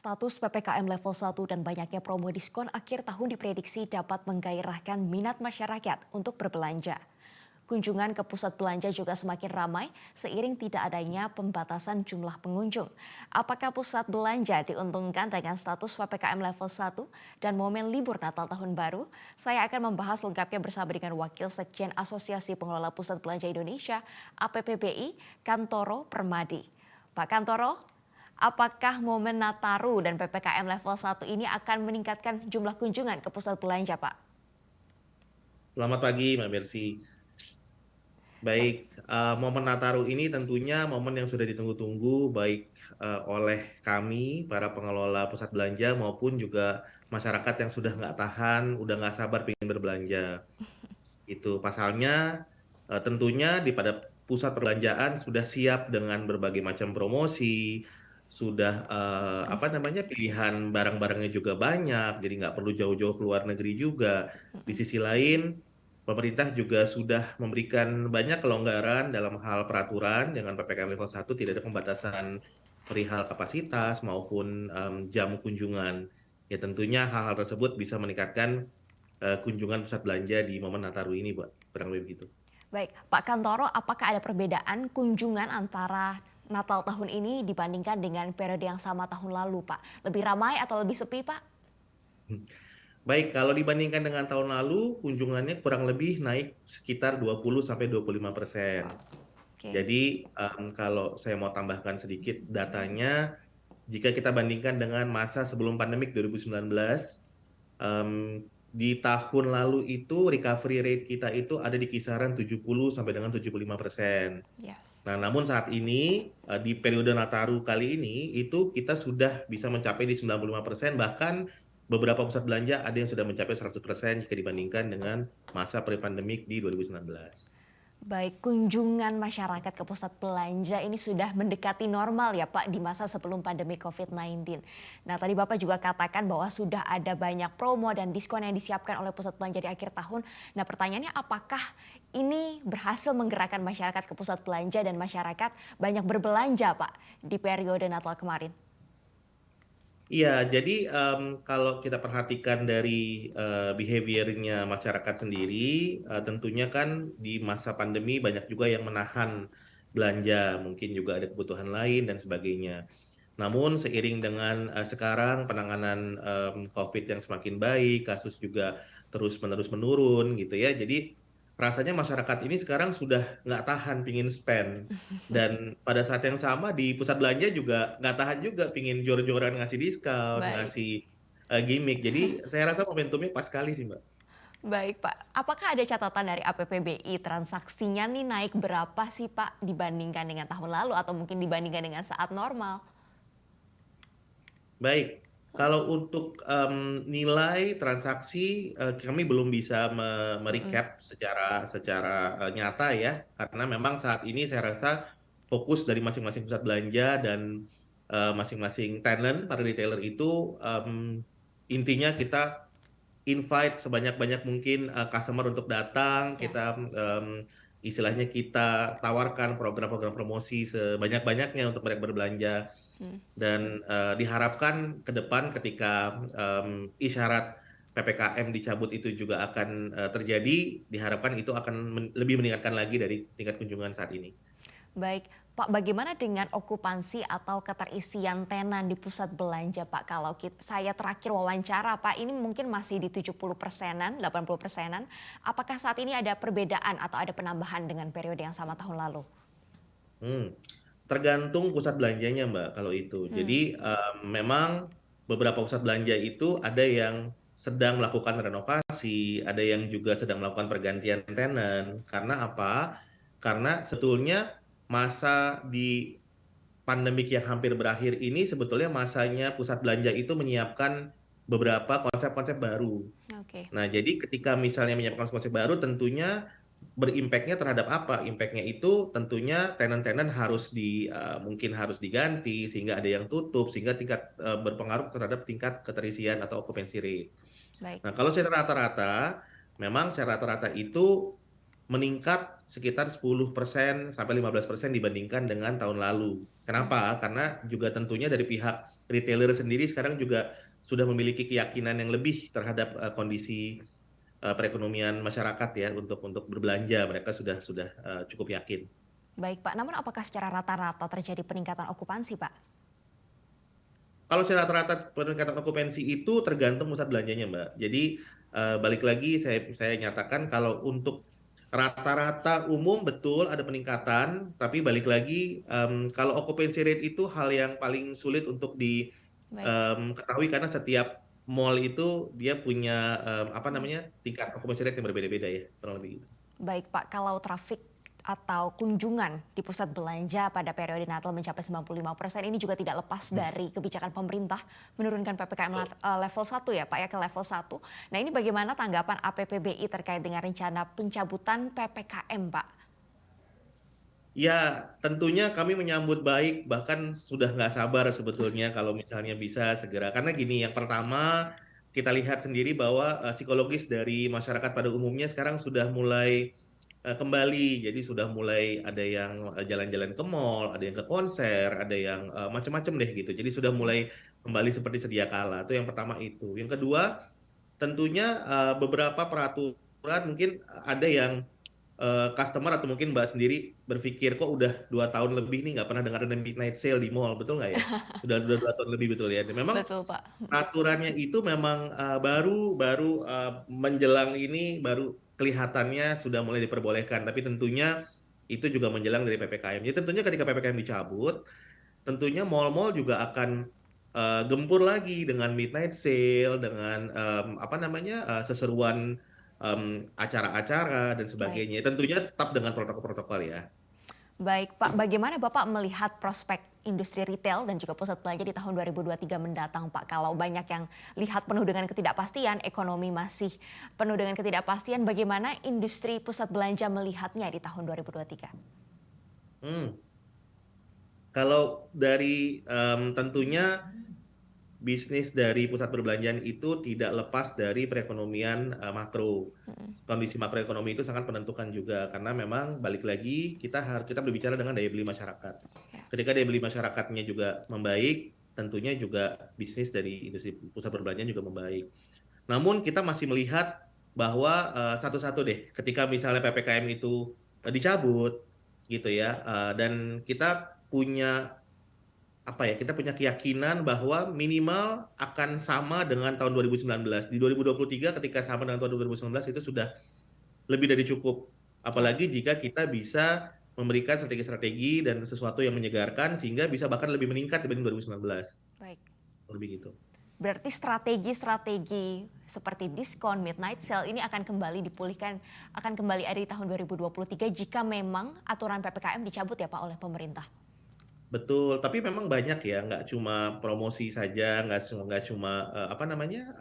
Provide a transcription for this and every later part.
Status PPKM level 1 dan banyaknya promo diskon akhir tahun diprediksi dapat menggairahkan minat masyarakat untuk berbelanja. Kunjungan ke pusat belanja juga semakin ramai seiring tidak adanya pembatasan jumlah pengunjung. Apakah pusat belanja diuntungkan dengan status PPKM level 1 dan momen libur Natal Tahun Baru? Saya akan membahas lengkapnya bersama dengan Wakil Sekjen Asosiasi Pengelola Pusat Belanja Indonesia (APPBI), Kantoro Permadi. Pak Kantoro, apakah momen Nataru dan PPKM level 1 ini akan meningkatkan jumlah kunjungan ke pusat belanja, Pak? Selamat pagi, Mbak Mercy. Sa- Baik, momen Nataru ini tentunya momen yang sudah ditunggu-tunggu baik oleh kami, para pengelola pusat belanja maupun juga masyarakat yang sudah nggak tahan, udah nggak sabar pengen berbelanja. Itu pasalnya tentunya di pada pusat perbelanjaan sudah siap dengan berbagai macam promosi, sudah apa namanya pilihan barang-barangnya juga banyak, jadi nggak perlu jauh-jauh ke luar negeri juga. Di sisi lain, pemerintah juga sudah memberikan banyak kelonggaran dalam hal peraturan dengan PPKM level 1 tidak ada pembatasan perihal kapasitas maupun jam kunjungan. Ya tentunya hal-hal tersebut bisa meningkatkan kunjungan pusat belanja di momen Nataru ini, Mbak. Kurang lebih begitu. Baik, Pak Kantoro, apakah ada perbedaan kunjungan antara Natal tahun ini dibandingkan dengan periode yang sama tahun lalu, Pak? Lebih ramai atau lebih sepi, Pak? Baik, kalau dibandingkan dengan tahun lalu, kunjungannya kurang lebih naik sekitar 20-25%. Oke. Jadi, kalau saya mau tambahkan sedikit datanya, jika kita bandingkan dengan masa sebelum pandemik 2019, di tahun lalu itu recovery rate kita itu ada di kisaran 70 sampai dengan 75%. Yes. Nah, namun saat ini di periode Nataru kali ini itu kita sudah bisa mencapai di 95%, bahkan beberapa pusat belanja ada yang sudah mencapai 100% jika dibandingkan dengan masa pre-pandemik di 2019. Baik, kunjungan masyarakat ke pusat belanja ini sudah mendekati normal ya Pak di masa sebelum pandemi COVID-19. Nah tadi Bapak juga katakan bahwa sudah ada banyak promo dan diskon yang disiapkan oleh pusat belanja di akhir tahun. Nah pertanyaannya apakah ini berhasil menggerakkan masyarakat ke pusat belanja dan masyarakat banyak berbelanja Pak di periode Natal kemarin? Iya, jadi kalau kita perhatikan dari behavior-nya masyarakat sendiri, tentunya kan di masa pandemi banyak juga yang menahan belanja, mungkin juga ada kebutuhan lain dan sebagainya. Namun seiring dengan sekarang penanganan COVID yang semakin baik, kasus juga terus-menerus menurun gitu ya. Jadi rasanya masyarakat ini sekarang sudah nggak tahan pingin spend. Dan pada saat yang sama di pusat belanja juga nggak tahan juga pingin jor-joran ngasih diskon, Baik. ngasih gimmick. Jadi saya rasa momentumnya pas sekali sih, Mbak. Baik Pak, apakah ada catatan dari APPBI transaksinya nih naik berapa sih Pak dibandingkan dengan tahun lalu atau mungkin dibandingkan dengan saat normal? Baik, kalau untuk nilai transaksi kami belum bisa Mm-mm. merecap secara secara nyata ya, karena memang saat ini saya rasa fokus dari masing-masing pusat belanja dan masing-masing tenant para retailer itu intinya kita invite sebanyak-banyak mungkin customer untuk datang, Ya. kita istilahnya kita tawarkan program-program promosi sebanyak-banyaknya untuk mereka berbelanja Hmm. dan diharapkan ke depan ketika isyarat PPKM dicabut itu juga akan terjadi, diharapkan itu akan lebih meningkatkan lagi dari tingkat kunjungan saat ini. Baik, Pak, bagaimana dengan okupansi atau keterisian tenan di pusat belanja, Pak? Kalau saya terakhir wawancara, Pak, ini mungkin masih di 70%-an, 80%-an. Apakah saat ini ada perbedaan atau ada penambahan dengan periode yang sama tahun lalu? Hmm, Tergantung pusat belanjanya, Mbak, kalau itu. Hmm. Jadi memang beberapa pusat belanja itu ada yang sedang melakukan renovasi, ada yang juga sedang melakukan pergantian tenan. Karena apa? Karena sebetulnya masa di pandemik yang hampir berakhir ini sebetulnya masanya pusat belanja itu menyiapkan beberapa konsep-konsep baru. Oke. Nah, jadi ketika misalnya menyiapkan konsep baru tentunya berimpaknya terhadap apa? Impaknya itu tentunya tenan-tenan harus mungkin harus diganti sehingga ada yang tutup sehingga tingkat berpengaruh terhadap tingkat keterisian atau occupancy rate. Baik. Nah, kalau secara rata-rata, memang secara rata-rata itu meningkat sekitar 10% sampai 15% dibandingkan dengan tahun lalu. Hmm. Kenapa? Karena juga tentunya dari pihak retailer sendiri sekarang juga sudah memiliki keyakinan yang lebih terhadap kondisi perekonomian masyarakat ya untuk berbelanja. Mereka sudah cukup yakin. Baik Pak, namun apakah secara rata-rata terjadi peningkatan okupansi Pak? Kalau secara rata-rata peningkatan okupansi itu tergantung pusat belanjanya, Mbak. Jadi balik lagi saya nyatakan kalau untuk rata-rata umum betul ada peningkatan, tapi balik lagi kalau occupancy rate itu hal yang paling sulit untuk Baik. diketahui karena setiap mall itu dia punya apa namanya tingkat occupancy rate yang berbeda-beda ya, kurang lebih gitu. Baik Pak, kalau trafik atau kunjungan di pusat belanja pada periode Natal mencapai 95%, ini juga tidak lepas dari kebijakan pemerintah menurunkan PPKM level 1 ya Pak ya, ke level 1. Nah ini bagaimana tanggapan APPBI terkait dengan rencana pencabutan PPKM Pak? Ya, tentunya kami menyambut baik, bahkan sudah nggak sabar sebetulnya kalau misalnya bisa segera. Karena gini, yang pertama kita lihat sendiri bahwa psikologis dari masyarakat pada umumnya sekarang sudah mulai kembali. Jadi sudah mulai ada yang jalan-jalan ke mall, ada yang ke konser, ada yang macam-macam deh gitu. Jadi sudah Baik. mulai kembali seperti sedia kala. Itu yang pertama itu. Yang kedua, tentunya beberapa peraturan mungkin ada yang customer atau mungkin Mbak sendiri berpikir kok udah 2 tahun lebih nih nggak pernah dengar ada midnight sale di mall, betul nggak ya? Udah 2 tahun lebih betul ya. Dan memang Betul Pak. peraturannya itu memang baru baru menjelang ini baru kelihatannya sudah mulai diperbolehkan, tapi tentunya itu juga menjelang dari PPKM. Jadi tentunya ketika PPKM dicabut, tentunya mal-mal juga akan gempur lagi dengan midnight sale, dengan apa namanya seseruan acara-acara dan Baik. sebagainya. Tentunya tetap dengan protokol-protokol ya. Baik Pak, bagaimana Bapak melihat prospek industri retail dan juga pusat belanja di tahun 2023 mendatang Pak? Kalau banyak yang lihat penuh dengan ketidakpastian, ekonomi masih penuh dengan ketidakpastian, bagaimana industri pusat belanja melihatnya di tahun 2023? Hmm. Kalau dari tentunya bisnis dari pusat perbelanjaan itu tidak lepas dari perekonomian makro. Mm. Kondisi makroekonomi itu sangat menentukan juga karena memang balik lagi kita berbicara dengan daya beli masyarakat. Ya. Ketika daya beli masyarakatnya juga membaik, tentunya juga bisnis dari industri pusat perbelanjaan juga membaik. Namun kita masih melihat bahwa satu-satu deh, ketika misalnya PPKM itu dicabut gitu ya, dan kita punya apa ya, kita punya keyakinan bahwa minimal akan sama dengan tahun 2019. Di 2023 ketika sama dengan tahun 2019 itu sudah lebih dari cukup. Ya, Apalagi jika kita bisa memberikan strategi-strategi dan sesuatu yang menyegarkan sehingga bisa bahkan lebih meningkat dibanding 2019. baik. Lebih gitu. Berarti strategi-strategi seperti diskon, midnight sale ini akan kembali dipulihkan, akan kembali ada di tahun 2023 jika memang aturan PPKM dicabut ya Pak oleh pemerintah. Betul, tapi memang banyak ya, nggak cuma promosi saja, nggak cuma apa namanya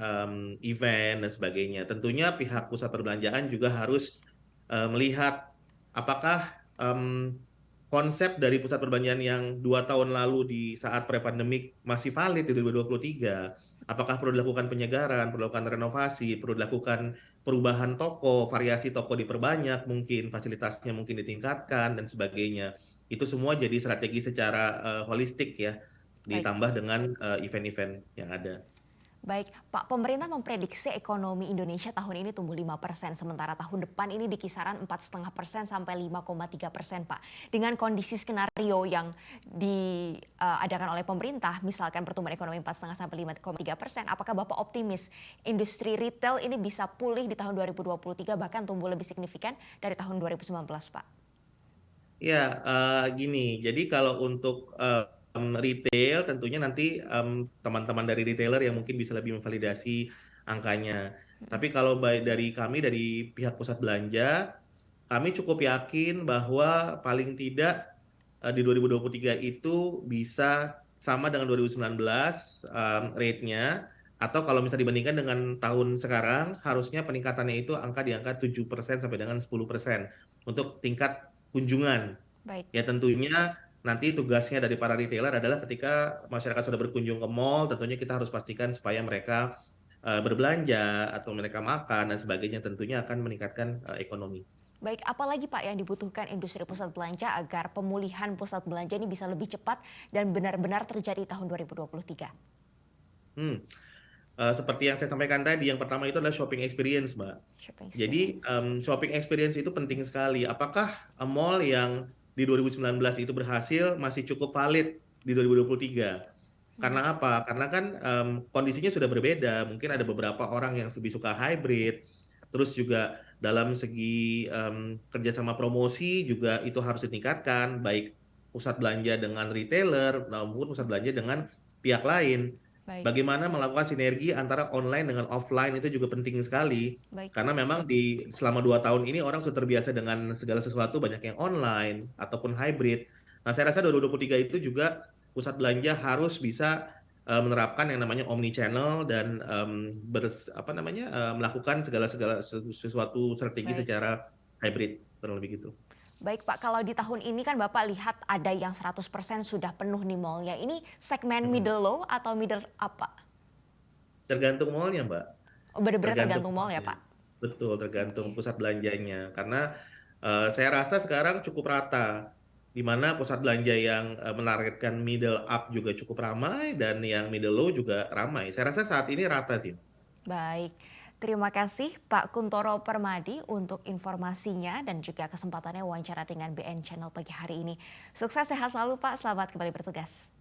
event dan sebagainya. Tentunya pihak pusat perbelanjaan juga harus melihat apakah konsep dari pusat perbelanjaan yang 2 tahun lalu di saat pre-pandemik masih valid di 2023. Apakah perlu dilakukan penyegaran, perlu dilakukan renovasi, perlu dilakukan perubahan toko, variasi toko diperbanyak, mungkin fasilitasnya mungkin ditingkatkan dan sebagainya. Itu semua jadi strategi secara holistik ya, Baik. ditambah dengan event-event yang ada. Baik, Pak, pemerintah memprediksi ekonomi Indonesia tahun ini tumbuh 5%, sementara tahun depan ini di kisaran 4,5% sampai 5,3%, Pak. Dengan kondisi skenario yang diadakan oleh pemerintah, misalkan pertumbuhan ekonomi 4,5 sampai 5,3%, apakah Bapak optimis industri retail ini bisa pulih di tahun 2023 bahkan tumbuh lebih signifikan dari tahun 2019, Pak? Ya, gini, jadi kalau untuk retail tentunya nanti teman-teman dari retailer yang mungkin bisa lebih memvalidasi angkanya. Tapi kalau baik dari kami dari pihak pusat belanja, kami cukup yakin bahwa paling tidak di 2023 itu bisa sama dengan 2019 rate-nya, atau kalau misalnya dibandingkan dengan tahun sekarang harusnya peningkatannya itu di angka 7% sampai dengan 10% untuk tingkat kunjungan. Baik. Ya tentunya nanti tugasnya dari para retailer adalah ketika masyarakat sudah berkunjung ke mall, tentunya kita harus pastikan supaya mereka berbelanja atau mereka makan dan sebagainya tentunya akan meningkatkan ekonomi. Baik, apalagi Pak yang dibutuhkan industri pusat belanja agar pemulihan pusat belanja ini bisa lebih cepat dan benar-benar terjadi tahun 2023? Hmm, seperti yang saya sampaikan tadi, yang pertama itu adalah shopping experience, Mbak. Shopping Jadi, experience. shopping experience itu penting sekali. Apakah, mall yang di 2019 itu berhasil masih cukup valid di 2023? Hmm, Karena apa? Karena kan, kondisinya sudah berbeda. Mungkin ada beberapa orang yang lebih suka hybrid, terus juga dalam segi, kerjasama promosi juga itu harus ditingkatkan, baik pusat belanja dengan retailer maupun pusat belanja dengan pihak lain. baik, Bagaimana melakukan sinergi antara online dengan offline itu juga penting sekali. baik Karena Pak. memang selama 2 tahun ini orang sudah terbiasa dengan segala sesuatu banyak yang online ataupun hybrid. Nah, saya rasa 2023 itu juga pusat belanja harus bisa, menerapkan yang namanya omni channel dan, melakukan segala segala sesuatu strategi Baik. secara hybrid, kurang lebih gitu. Baik Pak, kalau di tahun ini kan Bapak lihat ada yang 100% sudah penuh nih mall-nya. Ini segmen Mhm. middle low atau middle apa? Tergantung mall-nya, Mbak. Oh, bener-bener Tergantung tergantung mall ya mall-nya. Pak? Betul, tergantung Oke. pusat belanjanya. Karena, saya rasa sekarang cukup rata, di mana pusat belanja yang, menargetkan middle up juga cukup ramai dan yang middle low juga ramai. Saya rasa saat ini rata sih. Baik, terima kasih Pak Kuntoro Permadi untuk informasinya dan juga kesempatannya wawancara dengan BN Channel pagi hari ini. Sukses sehat selalu Pak, selamat kembali bertugas.